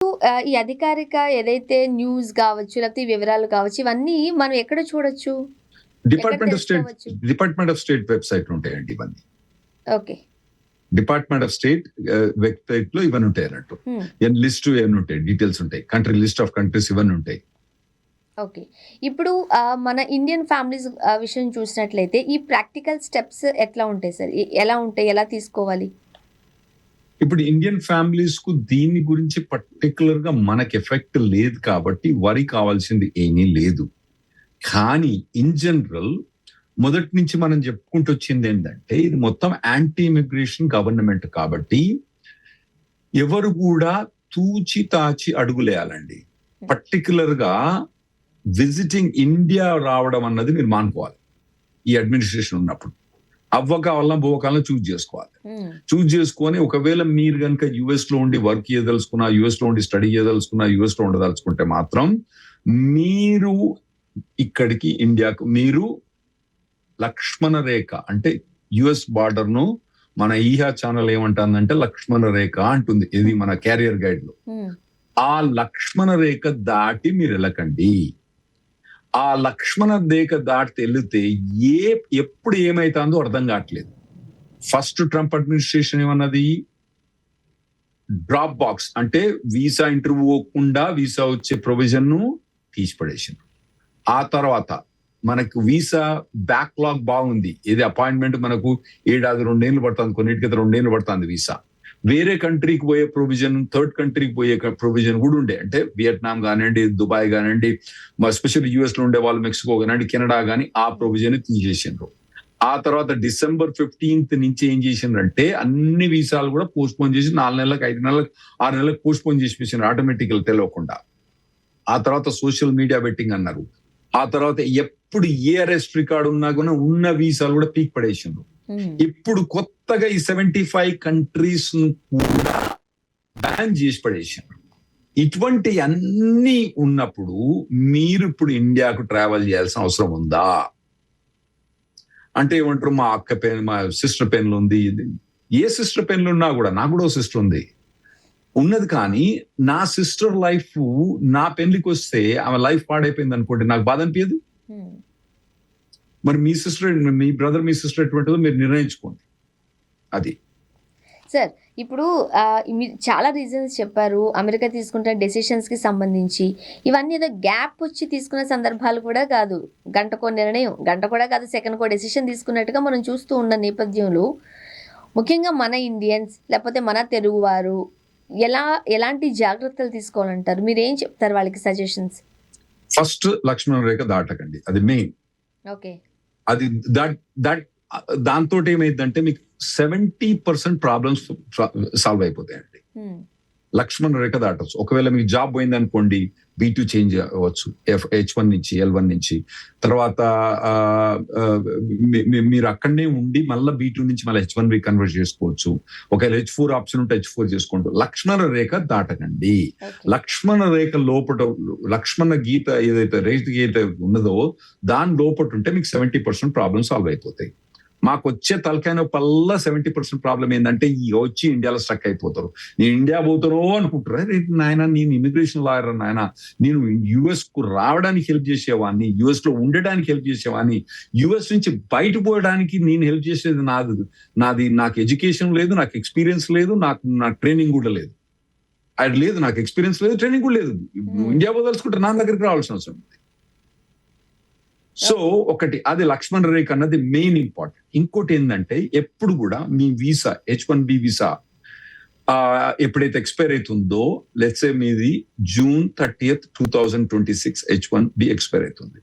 ఈ అధికారిక ఏదైతే న్యూస్ గావచ్చు, లేకపోతే ఈ వివరాలు కావచ్చు, ఇవన్నీ మనం ఎక్కడ చూడొచ్చు? ఎక్కడ తెలుసుకోవచ్చు? డిపార్ట్మెంట్ ఆఫ్ స్టేట్ వెబ్సైట్ ఉంటాయండి ఇవన్నీ. Okay. Department of state website లో ఇవన్నీ ఉంటాయి అన్నట్టు. లిస్ట్ ఏమైనా ఉంటాయి, డీటెయిల్స్ ఉంటాయి, కంట్రీ లిస్ట్ ఆఫ్ కంట్రీస్ ఇవన్నీ ఉంటాయి. ఓకే. ఇప్పుడు మన ఇండియన్ ఫ్యామిలీస్ విషయం చూసినట్లయితే ఈ ప్రాక్టికల్ స్టెప్స్ ఎట్లా ఉంటాయి సార్? ఎలా ఉంటాయి? ఎలా తీసుకోవాలి? ఇప్పుడు ఇండియన్ ఫ్యామిలీస్ కు దీని గురించి పర్టికులర్ గా మనకి ఎఫెక్ట్ లేదు కాబట్టి వరి కావాల్సింది ఏమీ లేదు. కానీ ఇన్ జనరల్ మొదటి నుంచి మనం చెప్పుకుంటూ వచ్చింది ఏంటంటే ఇది మొత్తం యాంటీ ఇమిగ్రేషన్ గవర్నమెంట్ కాబట్టి ఎవరు కూడా తూచి తాచి అడుగులేయాలండి. పర్టికులర్ గా విజిటింగ్ ఇండియా రావడం అన్నది మీరు మానుకోవాలి. ఈ అడ్మినిస్ట్రేషన్ ఉన్నప్పుడు అవ్వకాలం బోకాలం చూజ్ చేసుకోవాలి. చూజ్ చేసుకొని ఒకవేళ మీరు కనుక యుఎస్ లో ఉండి వర్క్ చేయదలుచుకున్నా, యుఎస్ లో ఉండి స్టడీ చేయదలుచుకున్నా, యుఎస్ లో ఉండదలుచుకుంటే మాత్రం మీరు ఇక్కడికి ఇండియాకు మీరు లక్ష్మణ రేఖ అంటే యుఎస్ బార్డర్ ను మన ఈహా ఛానల్ ఏమంటుందంటే లక్ష్మణ రేఖ అంటుంది. ఇది మన క్యారియర్ గైడ్ లో. ఆ లక్ష్మణ రేఖ దాటి మీరు వెళ్ళకండి. ఆ లక్ష్మణ రేఖ దాటి వెళితే ఎప్పుడు ఏమైతుందో అర్థం కావట్లేదు. ఫస్ట్ ట్రంప్ అడ్మినిస్ట్రేషన్ ఏమన్నది డ్రాప్ బాక్స్ అంటే వీసా ఇంటర్వ్యూ పోకుండా వీసా వచ్చే ప్రొవిజన్ ను తీసిపడేసింది. ఆ తర్వాత మనకు వీసా బ్యాక్లాగ్ బాగుంది. ఏది అపాయింట్మెంట్ మనకు 2-2 పడుతుంది, కొన్నిటికైతే 2 పడుతుంది వీసా. వేరే కంట్రీకి పోయే ప్రొవిజన్, థర్డ్ కంట్రీకి పోయే ప్రొవిజన్ కూడా ఉండే. అంటే వియట్నాం కానివ్వండి, దుబాయ్ కానివ్వండి, ఎస్పెషల్లీ యుఎస్ లో ఉండే వాళ్ళు, మెక్సికో కానివ్వండి, కెనడా కానీ ఆ ప్రొవిజన్ తీసేసిండ్రు. ఆ తర్వాత December 15th నుంచి ఏం చేసిండ్రంటే అన్ని వీసాలు కూడా పోస్ట్ పోన్ చేసి 4 నెలలకు, 5 నెలలకు, 6 నెలలకు పోస్ట్ పోన్ చేసి ఆటోమేటికల్ తెలియకుండా. ఆ తర్వాత సోషల్ మీడియా బెట్టింగ్ అన్నారు. ఆ తర్వాత ఎప్పుడు ఏ అరెస్ట్ రికార్డు ఉన్నా కూడా ఉన్న వీసాలు కూడా పీక్ పడేసిండ్రు. ఇప్పుడు కొత్తగా ఈ 75 కంట్రీస్ కూడా బ్యాన్ చేసి పడేసారు. ఇటువంటి అన్ని ఉన్నప్పుడు మీరు ఇప్పుడు ఇండియాకు ట్రావెల్ చేయాల్సిన అవసరం ఉందా అంటే ఏమంటారు, మా అక్క పెన్, మా సిస్టర్ పెన్లు ఉంది. ఏ సిస్టర్ పెన్లు ఉన్నా కూడా, నాకు కూడా సిస్టర్ ఉన్నది కానీ నా సిస్టర్ లైఫ్ నా పెళ్లికి వస్తే ఆమె లైఫ్ పాడైపోయింది అనుకోండి, నాకు బాధ అనిపించదు. మరి మీ సిస్టర్, మీ బ్రదర్, మీ సిస్టర్ ఎటువంటిదో మీరు నిర్ణయించుకోండి. అది సార్. ఇప్పుడు మీరు చాలా రీజన్స్ చెప్పారు అమెరికా తీసుకుంటున్న డెసిషన్స్ కి సంబంధించి. ఇవన్నీ ఏదో గ్యాప్ వచ్చి తీసుకున్న సందర్భాలు కూడా కాదు. గంటకో నిర్ణయం, గంట కూడా కాదు, సెకండ్కో డెసిషన్ తీసుకున్నట్టుగా మనం చూస్తూ ఉన్న నేపథ్యంలో ముఖ్యంగా మన ఇండియన్స్ లేకపోతే మన తెలుగువారు ఎలాంటి జాగ్రత్తలు తీసుకోవాలంటారు? మీరు ఏం చెప్తారు వాళ్ళకి సజెషన్స్? ఫస్ట్ లక్ష్మణ రేఖ దాటకండి, అది మెయిన్. ఓకే. అది దాంతో ఏమైందంటే మీకు 70% ప్రాబ్లమ్స్ సాల్వ్ అయిపోతాయండి. లక్ష్మణ రేఖ దాటవచ్చు. ఒకవేళ మీకు జాబ్ పోయింది అనుకోండి, B2 చేంజ్ అవ్వచ్చు, H1 నుంచి L1 నుంచి. తర్వాత మీరు అక్కడనే ఉండి మళ్ళీ B2 నుంచి మళ్ళీ H1B కన్వర్ట్ చేసుకోవచ్చు. ఒకవేళ H4 ఆప్షన్ ఉంటే H4 చేసుకోండి. లక్ష్మణ రేఖ దాటకండి. లక్ష్మణ రేఖ లోపల, లక్ష్మణ గీత ఏదైతే రేఖ గీత ఉన్నదో దాని లోపల ఉంటే మీకు 70% ప్రాబ్లమ్ సాల్వ్ అయిపోతాయి. మాకు వచ్చే తలకాయ నొప్పల్లా 70% ప్రాబ్లం ఏంటంటే వచ్చి ఇండియాలో స్ట్రక్ అయిపోతారు. నేను ఇండియా పోతారో అనుకుంటారు. నాయన నేను ఇమిగ్రేషన్ లాయర్, నాయన నేను యుఎస్ కు రావడానికి హెల్ప్ చేసేవాడిని, యుఎస్ లో ఉండడానికి హెల్ప్ చేసేవాడిని, యుఎస్ నుంచి బయట పోవడానికి నేను హెల్ప్ చేసేది నాకు ఎడ్యుకేషన్ లేదు, నాకు ఎక్స్పీరియన్స్ లేదు, నాకు ట్రైనింగ్ కూడా లేదు. అది లేదు, నాకు ఎక్స్పీరియన్స్ లేదు, ట్రైనింగ్ కూడా లేదు. ఇండియా పోదలుచుకుంటే నా దగ్గరికి రావాల్సిన అవసరం ఉంది. సో ఒకటి అది లక్ష్మణ రేఖ అన్నది మెయిన్ ఇంపార్టెంట్. ఇంకోటి ఏంటంటే ఎప్పుడు కూడా మీ వీసా H1B వీసా ఎప్పుడైతే ఎక్స్పైర్ అవుతుందో, లెట్స్ సే మీది June 30th, 2026 H1B ఎక్స్పైర్ అవుతుంది.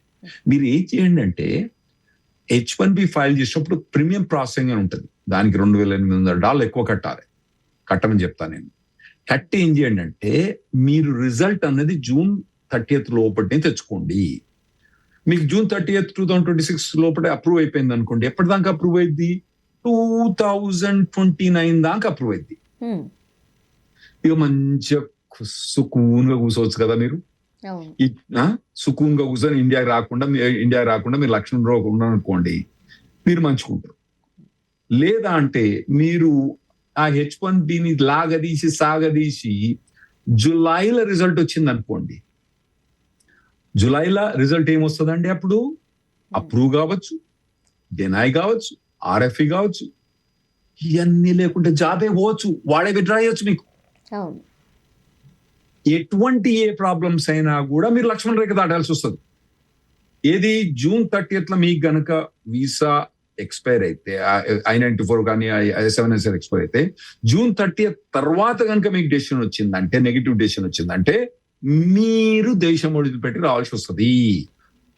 మీరు ఏం చేయండి అంటే H1B ఫైల్ చేసినప్పుడు ప్రీమియం ప్రాసెసింగ్ అని ఉంటుంది, దానికి $2,800 ఎక్కువ కట్టమని చెప్తాను నేను. కట్టి ఏం చేయండి అంటే మీరు రిజల్ట్ అన్నది June 30th లోపటినే తెచ్చుకోండి. మీకు June 30th, 2026 లోపల అప్రూవ్ అయిపోయింది అనుకోండి, ఎప్పటిదాకా అప్రూవ్ అయింది? 2029 దాకా అప్రూవ్ అయింది. ఇక మంచిగా సుకూన్గా కూర్చోవచ్చు కదా మీరు. సుకూన్గా కూర్చొని ఇండియా రాకుండా మీరు లక్షణ ఉన్నారనుకోండి, మీరు మంచుకుంటారు. లేదా అంటే మీరు ఆ H1Bని సాగదీసి జూలైలో రిజల్ట్ వచ్చింది అనుకోండి, జూలైలో రిజల్ట్ ఏమొస్తుందండి? అప్పుడు అప్రూవ్ కావచ్చు, డినై కావచ్చు, ఆర్ఎఫ్ఈ కావచ్చు, ఇవన్నీ లేకుంటే జాబే పోవచ్చు, వాడే విత్డ్రా చేయొచ్చు. మీకు అవును. ఎటువంటి ఏ ప్రాబ్లమ్స్ అయినా కూడా మీరు లక్ష్మణ రేఖ దాటాల్సి వస్తుంది. ఏది జూన్ 30th మీకు గనక వీసా ఎక్స్పైర్ అయితే, I-94 కానీ I-797 ఎక్స్పైర్ అయితే, జూన్ 30th తర్వాత కనుక మీకు డెసిషన్ వచ్చిందంటే, నెగిటివ్ డెసిషన్ వచ్చిందంటే, మీరు దేశం వదిలిపెట్టి రావాల్సి వస్తుంది.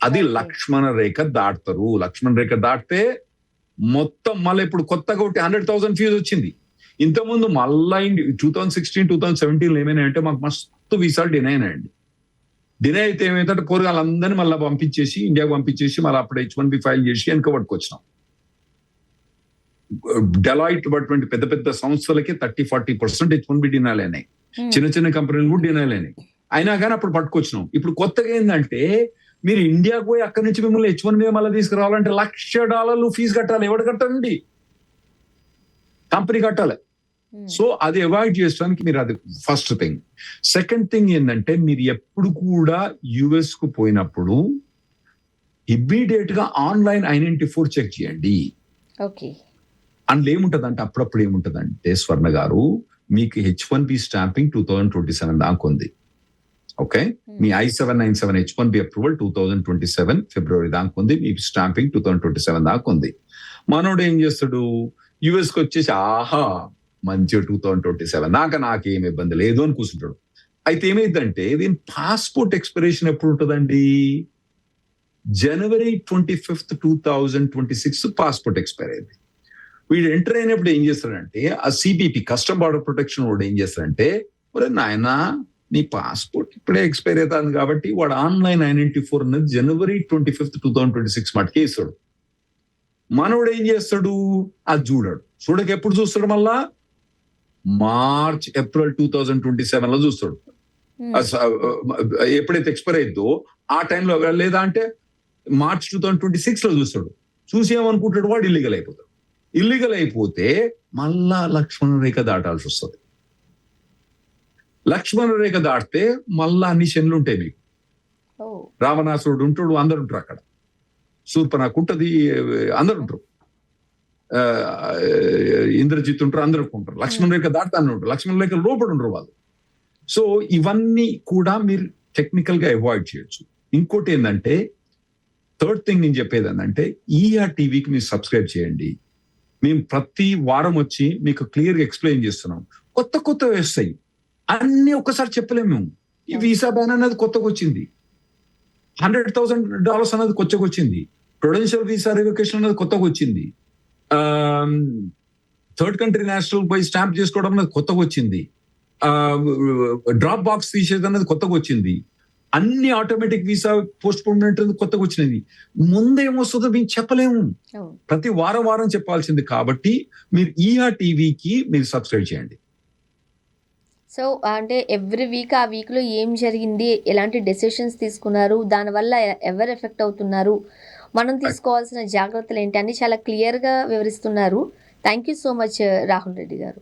అది Okay. లక్ష్మణ రేఖ దాటుతారు. లక్ష్మణ రేఖ దాటితే మొత్తం మళ్ళీ ఇప్పుడు కొత్తగా ఒకటి 100,000 ఫీజు వచ్చింది. ఇంతకుముందు మళ్ళా 2016, 2017 ఏమైనాయంటే మాకు మస్తు వీసాలు డినై అయినాయండి. డినై అయితే ఏమైందంటే పోరగాళ్ళందరినీ మళ్ళీ పంపించేసి, ఇండియాకి పంపించేసి మళ్ళీ అప్పుడు H1B ఫైల్ చేసి వెనక పట్టుకొచ్చినాం. డెలాయిట్ అటువంటి పెద్ద పెద్ద సంస్థలకి 30-40% H1B డినైల్ అయినాయి. చిన్న చిన్న కంపెనీలు కూడా డినైల్ అయినాయి. అయినా కానీ అప్పుడు పట్టుకొచ్చినాం. ఇప్పుడు కొత్తగా ఏంటంటే మీరు ఇండియాకు పోయి అక్కడి నుంచి మిమ్మల్ని H1B మళ్ళీ తీసుకురావాలంటే $1,00,000 ఫీజు కట్టాలి. ఎవడు కట్టాలండి? కంపెనీ కట్టాలి. సో అది అవాయిడ్ చేయడానికి మీరు అది ఫస్ట్ థింగ్. సెకండ్ థింగ్ ఏంటంటే మీరు ఎప్పుడు కూడా యుఎస్ కు పోయినప్పుడు ఇమ్మీడియట్ గా ఆన్లైన్ I-94 చెక్ చేయండి. ఓకే. అందులో ఏముంటదంటే అప్పుడప్పుడు ఏముంటదంటే స్వర్ణ గారు, మీకు H1B స్టాంపింగ్ 2027 దాకా ఉంది. ఓకే, మీ I-797 H1B అప్రూవల్ 2027 ఫిబ్రవరి దాకా ఉంది. మీ స్టాంపింగ్ 2027 దాకా ఉంది. మనోడు ఏం చేస్తాడు? యుఎస్ కి వచ్చేసి ఆహా మంచిగా 2027 దాకా నాకేం ఇబ్బంది లేదు అని కూర్చుంటాడు. అయితే ఏమైందంటే దీని పాస్పోర్ట్ ఎక్స్పిరేషన్ ఎప్పుడు ఉంటుందండి? జనవరి 25th 2026 పాస్పోర్ట్ ఎక్స్పైర్ అయింది. వీడు ఎంటర్ అయినప్పుడు ఏం చేస్తాడంటే ఆ సిబిపి కస్టమ్ బార్డర్ ప్రొటెక్షన్ వాడు ఏం చేస్తాడంటే, ఒరే నాయనా నీ పాస్పోర్ట్ ఇప్పుడే ఎక్స్పైర్ అవుతుంది కాబట్టి వాడు ఆన్లైన్ I-94 అనేది జనవరి 25th 2026 మటుకే ఇస్తాడు. మనోడు ఏం చేస్తాడు? అది చూడక ఎప్పుడు చూస్తాడు? మళ్ళా మార్చ్ ఏప్రిల్ 2027 లో చూస్తాడు. ఎప్పుడైతే ఎక్స్పైర్ అయిద్దో ఆ టైంలో, లేదా అంటే మార్చ్ 2026 లో చూస్తాడు. చూసి ఏమనుకుంటాడు? వాడు ఇల్లీగల్ అయిపోతాడు. ఇల్లీగల్ అయిపోతే మళ్ళా లక్ష్మణ రేఖ దాటాల్సి వస్తుంది. లక్ష్మణ రేఖ దాటితే మళ్ళా అన్ని శనులు ఉంటాయి మీకు. రావణాసురుడు ఉంటాడు, అందరు ఉంటారు అక్కడ. శూర్పణఖ ఉంటది, అందరు ఉంటారు. ఇంద్రజిత్ ఉంటారు, అందరూ ఉంటారు. లక్ష్మణ రేఖ దాటుతానే ఉంటారు. లక్ష్మణ రేఖ లోపల ఉండరు వాళ్ళు. సో ఇవన్నీ కూడా మీరు టెక్నికల్ గా అవాయిడ్ చేయొచ్చు. ఇంకోటి ఏంటంటే, థర్డ్ థింగ్ నేను చెప్పేది ఏంటంటే, ఈఆర్ టీవీకి మీరు సబ్స్క్రైబ్ చేయండి. మేము ప్రతి వారం వచ్చి మీకు క్లియర్ గా ఎక్స్ప్లెయిన్ చేస్తున్నాం. కొత్త వస్తాయి, అన్ని ఒక్కసారి చెప్పలేము మేము. ఈ వీసా బ్యాన్ అనేది కొత్తగా వచ్చింది, $100,000 అనేది కొత్తగా వచ్చింది, ప్రొడెన్షియల్ వీసా రివొకేషన్ అనేది కొత్తగా వచ్చింది, థర్డ్ కంట్రీ నేషనల్ పోయి స్టాంప్ చేసుకోవడం అనేది కొత్తగా వచ్చింది, డ్రాప్ బాక్స్ తీసేది అనేది కొత్తగా వచ్చింది, అన్ని ఆటోమేటిక్ వీసా పోస్ట్ పోన్మెంట్ కొత్తగా వచ్చినది. ముందేమొస్తుందో మేము చెప్పలేము, ప్రతి వారం చెప్పాల్సింది. కాబట్టి మీరు ఈఆర్ టీవీకి మీరు సబ్స్క్రైబ్ చేయండి. సో అంటే ఎవ్రీ వీక్ ఆ వీక్లో ఏం జరిగింది, ఎలాంటి డెసిషన్స్ తీసుకున్నారు, దానివల్ల ఎవరు ఎఫెక్ట్ అవుతున్నారు, మనం తీసుకోవాల్సిన జాగ్రత్తలు ఏంటి అని చాలా క్లియర్గా వివరిస్తున్నారు. Thank you so much Rahul Reddy గారు.